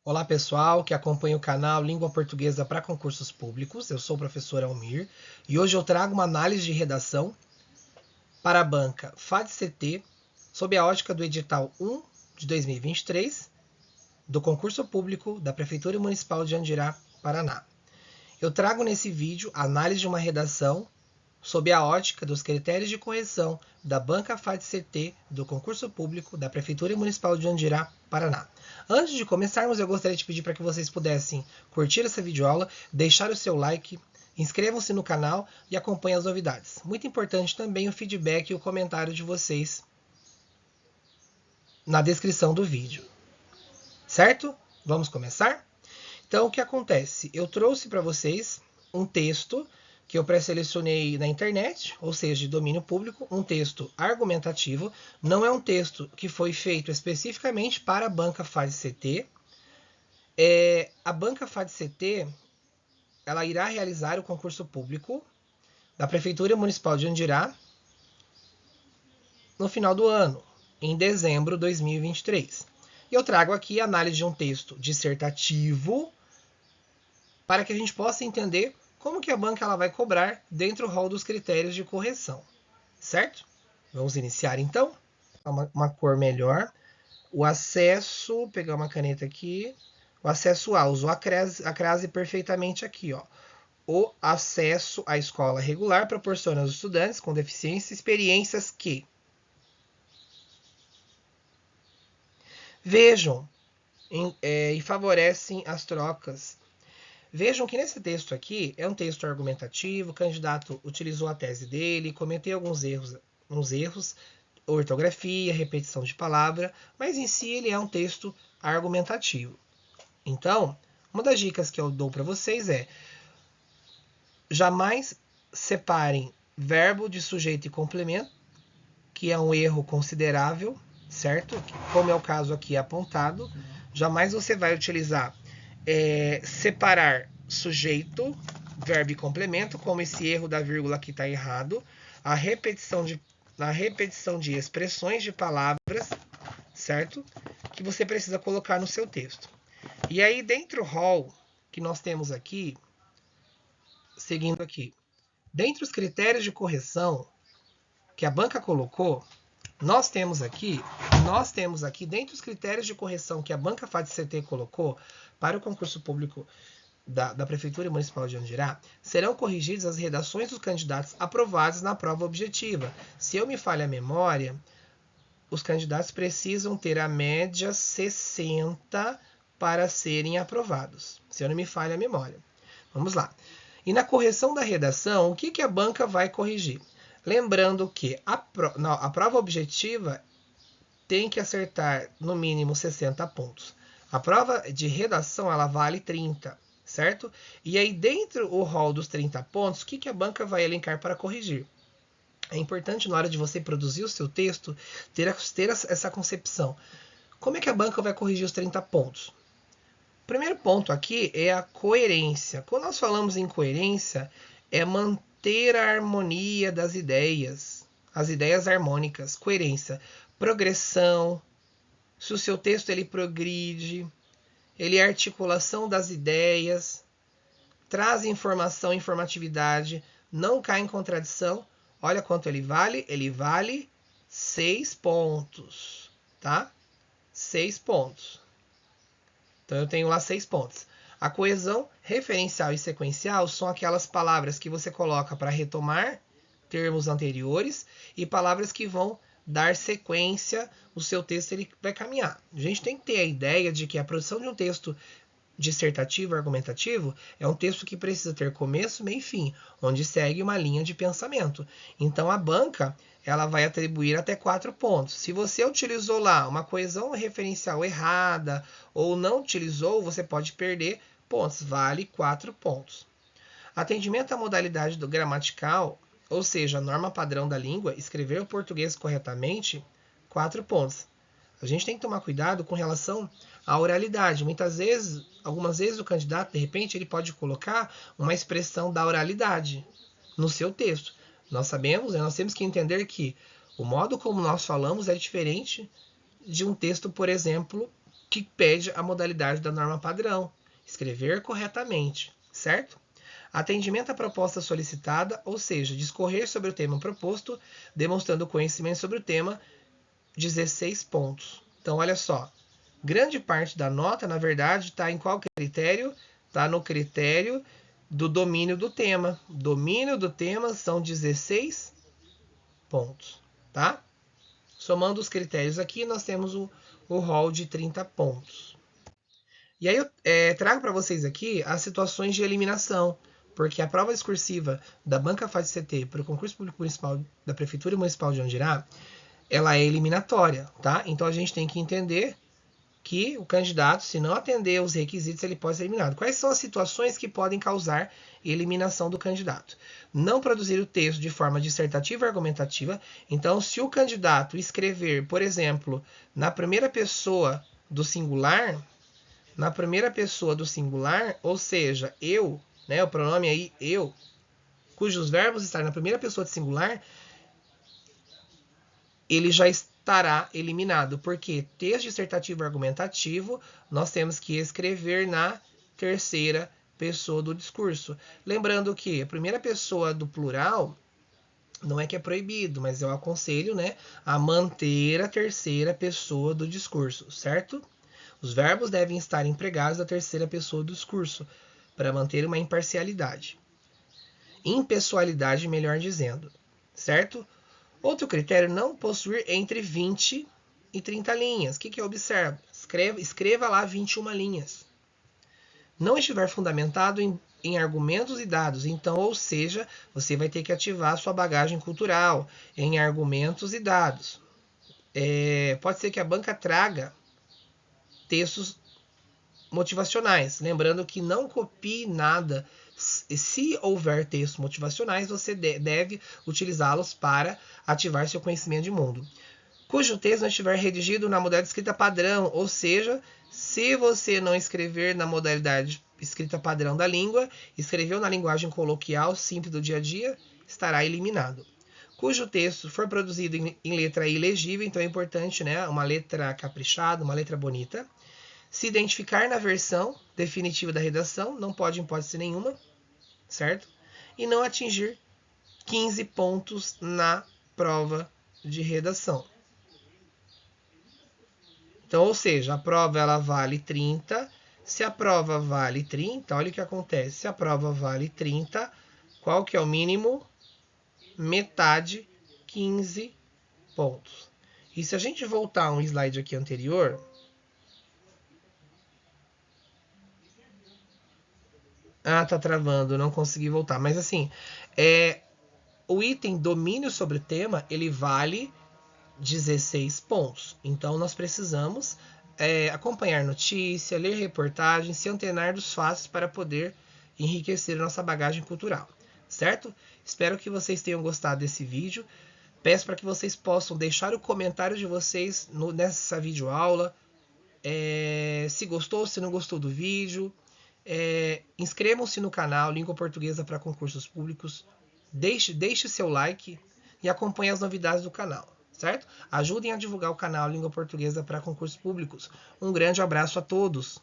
Olá pessoal que acompanha o canal Língua Portuguesa para Concursos Públicos, eu sou o professor Almir e hoje eu trago uma análise de redação para a banca FAD-CT sob a ótica do edital 1 de 2023 do concurso público da Prefeitura Municipal de Andirá, Paraná. Eu trago nesse vídeo a análise de uma redação sob a ótica dos critérios de correção da banca FAD-CT do concurso público da Prefeitura Municipal de Andirá, Paraná. Antes de começarmos, eu gostaria de pedir para que vocês pudessem curtir essa videoaula, deixar o seu like, inscrevam-se no canal e acompanhem as novidades. Muito importante também o feedback e o comentário de vocês na descrição do vídeo. Certo? Vamos começar? Então, o que acontece? Eu trouxe para vocês um texto que eu pré-selecionei na internet, ou seja, de domínio público, um texto argumentativo. Não é um texto que foi feito especificamente para a banca FAD-CT. A banca FAD-CT ela irá realizar o concurso público da Prefeitura Municipal de Andirá no final do ano, em dezembro de 2023. E eu trago aqui a análise de um texto dissertativo para que a gente possa entender como que a banca ela vai cobrar dentro do rol dos critérios de correção, certo? Vamos iniciar então. Uma cor melhor. O acesso, pegar uma caneta aqui. O acesso A, usou a crase perfeitamente aqui, ó. O acesso à escola regular proporciona aos estudantes com deficiência experiências que vejam e favorecem as trocas. Vejam que nesse texto aqui é um texto argumentativo, o candidato utilizou a tese dele, cometeu alguns erros, ortografia, repetição de palavra, mas em si ele é um texto argumentativo. Então, uma das dicas que eu dou para vocês é jamais separem verbo de sujeito e complemento, que é um erro considerável, certo? Como é o caso aqui apontado. Jamais você vai utilizar separar sujeito, verbo e complemento, como esse erro da vírgula aqui está errado, a repetição de expressões de palavras, certo? Que você precisa colocar no seu texto. E aí, dentro do rol que nós temos aqui, seguindo aqui, dentre os critérios de correção que a banca colocou, nós temos aqui, dentre os critérios de correção que a banca FAD-CT colocou para o concurso público da Prefeitura Municipal de Andirá, serão corrigidas as redações dos candidatos aprovados na prova objetiva. Se eu me falha a memória, os candidatos precisam ter a média 60 para serem aprovados. Se eu não me falha a memória. Vamos lá. E na correção da redação, o que a banca vai corrigir? Lembrando que a prova objetiva tem que acertar no mínimo 60 pontos. A prova de redação ela vale 30, certo? E aí dentro do rol dos 30 pontos, o que a banca vai elencar para corrigir? É importante na hora de você produzir o seu texto ter essa concepção. Como é que a banca vai corrigir os 30 pontos? O primeiro ponto aqui é a coerência. Quando nós falamos em coerência, é manter a harmonia das ideias, as ideias harmônicas, coerência, progressão. Se o seu texto ele progride, ele é articulação das ideias, traz informação, informatividade, não cai em contradição. Olha quanto ele vale 6 pontos, tá? 6 pontos. Então eu tenho lá 6 pontos. A coesão referencial e sequencial são aquelas palavras que você coloca para retomar termos anteriores e palavras que vão dar sequência, o seu texto ele vai caminhar. A gente tem que ter a ideia de que a produção de um texto dissertativo, argumentativo, é um texto que precisa ter começo, meio e fim, onde segue uma linha de pensamento. Então a banca ela vai atribuir até 4 pontos. Se você utilizou lá uma coesão referencial errada ou não utilizou, você pode perder pontos, vale 4 pontos. Atendimento à modalidade do gramatical, ou seja, a norma padrão da língua, escrever o português corretamente, 4 pontos. A gente tem que tomar cuidado com relação à oralidade. Algumas vezes o candidato, de repente, ele pode colocar uma expressão da oralidade no seu texto. Nós temos que entender que o modo como nós falamos é diferente de um texto, por exemplo, que pede a modalidade da norma padrão. Escrever corretamente, certo? Atendimento à proposta solicitada, ou seja, discorrer sobre o tema proposto, demonstrando conhecimento sobre o tema, 16 pontos. Então, olha só, grande parte da nota, na verdade, está em qual critério? Está no critério do domínio do tema. Domínio do tema são 16 pontos, tá? Somando os critérios aqui, nós temos o rol de 30 pontos. E aí eu trago para vocês aqui as situações de eliminação, porque a prova discursiva da Banca Fácil CT para o concurso público municipal da Prefeitura Municipal de Andirá, ela é eliminatória, tá? Então a gente tem que entender que o candidato, se não atender os requisitos, ele pode ser eliminado. Quais são as situações que podem causar eliminação do candidato? Não produzir o texto de forma dissertativa e argumentativa. Então, se o candidato escrever, por exemplo, na primeira pessoa do singular, ou seja, eu, né, o pronome aí eu, cujos verbos estarem na primeira pessoa de singular, ele já estará eliminado, porque texto dissertativo e argumentativo nós temos que escrever na terceira pessoa do discurso. Lembrando que a primeira pessoa do plural não é que é proibido, mas eu aconselho, né, a manter a terceira pessoa do discurso, certo? Os verbos devem estar empregados na terceira pessoa do discurso, para manter uma imparcialidade. Impessoalidade, melhor dizendo, certo? Outro critério, não possuir entre 20 e 30 linhas. O que eu observo? Escreva lá 21 linhas. Não estiver fundamentado em argumentos e dados, então, ou seja, você vai ter que ativar a sua bagagem cultural em argumentos e dados. Pode ser que a banca traga textos motivacionais. Lembrando que não copie nada. Se houver textos motivacionais, você deve utilizá-los para ativar seu conhecimento de mundo. Cujo texto não estiver redigido na modalidade escrita padrão, ou seja, se você não escrever na modalidade escrita padrão da língua, escreveu na linguagem coloquial simples do dia a dia, estará eliminado. Cujo texto for produzido em letra ilegível, então é importante, né, uma letra caprichada, uma letra bonita. Se identificar na versão definitiva da redação, não pode em hipótese nenhuma, certo? E não atingir 15 pontos na prova de redação. Então, ou seja, a prova ela vale 30. Se a prova vale 30, olha o que acontece. Se a prova vale 30, qual que é o mínimo? Metade, 15 pontos. E se a gente voltar a um slide aqui anterior, tá travando, não consegui voltar. Mas assim, o item domínio sobre o tema, ele vale 16 pontos. Então, nós precisamos acompanhar notícia, ler reportagens, se antenar dos fatos para poder enriquecer a nossa bagagem cultural, certo? Espero que vocês tenham gostado desse vídeo. Peço para que vocês possam deixar o comentário de vocês nessa videoaula. Se gostou, se não gostou do vídeo. Inscrevam-se no canal Língua Portuguesa para Concursos Públicos. Deixe seu like e acompanhe as novidades do canal, certo? Ajudem a divulgar o canal Língua Portuguesa para Concursos Públicos. Um grande abraço a todos.